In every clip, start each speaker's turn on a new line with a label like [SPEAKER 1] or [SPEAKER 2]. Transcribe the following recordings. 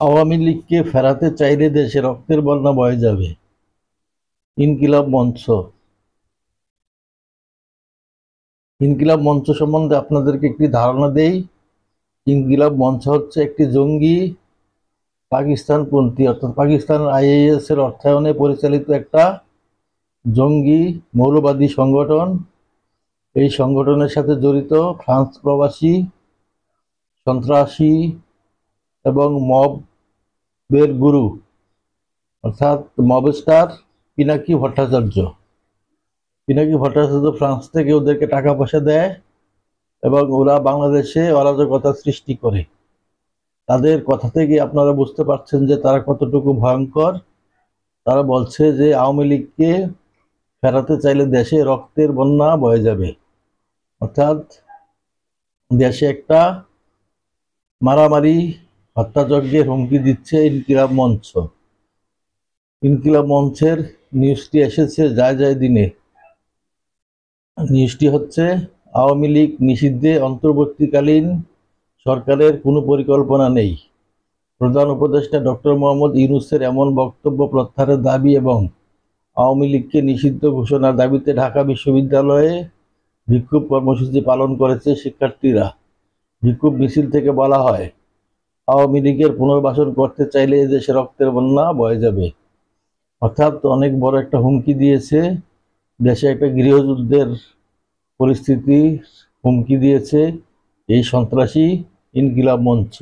[SPEAKER 1] আওয়ামী লীগকে ফেরাতে চাইলে দেশে রক্তের বন্যা বয়ে যাবে। ইনকিলাব মঞ্চ। ইনকিলাব মঞ্চ সম্বন্ধে আপনাদেরকে একটি ধারণা দেই। ইনকিলাব মঞ্চ হচ্ছে একটি জঙ্গি পাকিস্তানপন্থী অর্থাৎ পাকিস্তান আইএস এর অর্থায়নে পরিচালিত একটা জঙ্গি মৌলবাদী সংগঠন। এই সংগঠনের সাথে জড়িত ফ্রান্স প্রবাসী সন্ত্রাসী এবং মবের গুরু অর্থাৎ মবস্টার পিনাকি ভট্টাচার্য। পিনাকি ভট্টাচার্য ফ্রান্স থেকে ওদেরকে টাকা পয়সা দেয় এবং ওরা বাংলাদেশে অরাজকতা সৃষ্টি করে। তাদের কথা থেকে আপনারা বুঝতে পারছেন যে তারা কতটুকু ভয়ঙ্কর। তারা বলছে যে আওয়ামী লীগকে ফেরাতে চাইলে দেশে রক্তের বন্যা বয়ে যাবে, অর্থাৎ দেশে একটা মারামারি হত্যাযজ্ঞের হুমকি দিচ্ছে ইনকিলাব মঞ্চ। ইনকিলাব মঞ্চের নিউজটি এসেছে যায় যায় দিনে। নিউজটি হচ্ছে আওয়ামী লীগ নিষিদ্ধে অন্তর্বর্তীকালীন সরকারের কোনো পরিকল্পনা নেই। প্রধান উপদেষ্টা ডক্টর মোহাম্মদ ইউনূসের এমন বক্তব্য প্রত্যাহারের দাবি এবং আওয়ামী লীগকে নিষিদ্ধ ঘোষণার দাবিতে ঢাকা বিশ্ববিদ্যালয়ে বিক্ষোভ কর্মসূচি পালন করেছে শিক্ষার্থীরা। বিক্ষোভ মিছিল থেকে বলা হয়, আওয়ামী লীগের পুনর্বাসন করতে চাইলে এদেশে রক্তের বন্যা বয়ে যাবে। অর্থাৎ অনেক বড় একটা হুমকি দিয়েছে, দেশে একটা গৃহযুদ্ধের পরিস্থিতি হুমকি দিয়েছে এই সন্ত্রাসী ইনকিলাব মঞ্চ।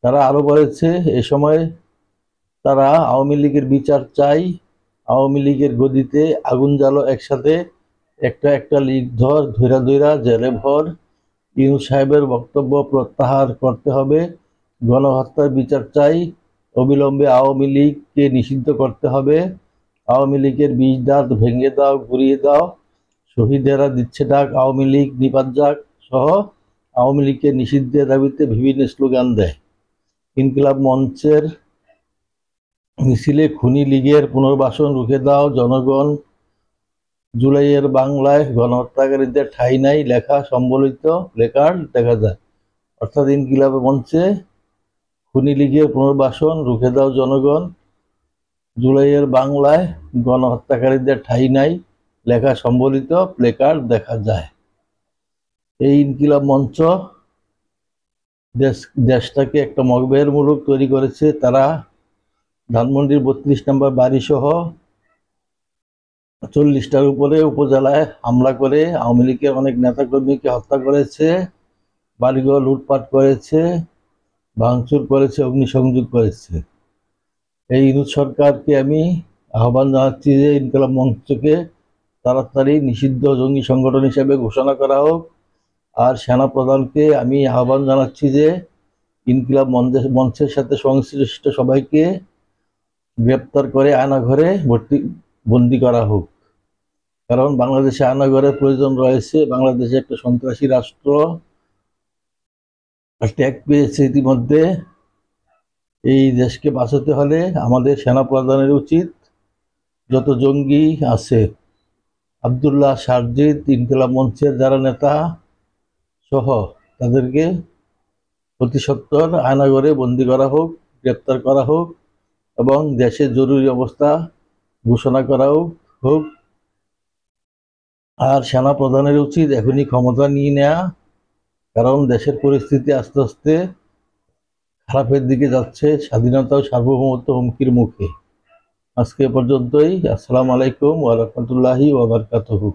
[SPEAKER 1] তারা আরো বলেছে এ সময় তারা আওয়ামী লীগের বিচার চাই, আওয়ামী লীগের গদিতে আগুন জ্বালো একসাথে, একটা একটা লীগ ধৈরা ধৈরা জেলে ভর। ইউনূস সাহেবের বক্তব্য প্রত্যাহার করতে হবে, গণহত্যার বিচার চাই, অবিলম্বে আওয়ামী লীগকে নিষিদ্ধ করতে হবে, আওয়ামী লীগের বিষ দাঁত ভেঙে দাও, ঘুরিয়ে দাও, শহীদেরা দিচ্ছে ডাক, আওয়ামী লীগ নিপাত যাক সহ আওয়ামী লীগকে নিষিদ্ধের দাবিতে বিভিন্ন স্লোগান দেয়। ইনকিলাব মঞ্চের মিছিলে খুনি লীগের পুনর্বাসন রুখে দাও জনগণ, জুলাইয়ের বাংলায় গণহত্যাকারীদের ঠাঁই নাই লেখা সম্বলিত প্লেকার্ড দেখা যায়। অর্থাৎ ইনকিলাব মঞ্চে খুনি লীগের পুনর্বাসন রুখে দাও জনগণ, জুলাইয়ের বাংলায় গণহত্যাকারীদের ঠাঁই নাই লেখা সম্বলিত প্লেকার্ড দেখা যায়। এই ইনকিলাব মঞ্চ দেশটাকে একটা মগবের মুলুক তৈরি করেছে। তারা ধানমন্ডির 32 নম্বর বাড়ি সহ 40টার উপরে উপজেলায় হামলা করে আওয়ামী লীগের অনেক নেতাকর্মীকে হত্যা করেছে, বাড়িঘর লুটপাট করেছে, ভাঙচুর করেছে, অগ্নিসংযোগ করেছে। এই ইউনূস সরকারকে আমি আহ্বান জানাচ্ছি যে ইনকিলাব মঞ্চকে তাড়াতাড়ি নিষিদ্ধ জঙ্গি সংগঠন হিসেবে ঘোষণা করা হোক। আর সেনা প্রধানকে আমি আহ্বান জানাচ্ছি যে ইনকিলাব মঞ্চের সাথে সংশ্লিষ্ট সবাইকে গ্রেপ্তার করে আয়নাঘরে বন্দি করা হোক। কারণ বাংলাদেশে আয়নাঘরের প্রয়োজন রয়েছে। বাংলাদেশে একটা সন্ত্রাসী রাষ্ট্র ট্যাগ পেয়েছে ইতিমধ্যে। এই দেশকে বাঁচাতে হলে আমাদের সেনা প্রধানের উচিত যত জঙ্গি আছে আব্দুল্লাহ সারজিদ ইনকিলাব মঞ্চের যারা নেতা সহ তাদেরকে অতি সত্বর আয়নাঘরে বন্দি করা হোক, গ্রেপ্তার করা হোক এবং দেশে জরুরি অবস্থা ঘোষণা করা হোক। আর সেনা প্রধানের উচিত এখনই ক্ষমতা নিয়ে নেওয়া, কারণ দেশের পরিস্থিতি আস্তে আস্তে খারাপের দিকে যাচ্ছে, স্বাধীনতা ও সার্বভৌমত্ব হুমকির মুখে। আজকে পর্যন্তই। আসসালামু আলাইকুম ওয়া রাহমাতুল্লাহি ওয়া বারাকাতুহু।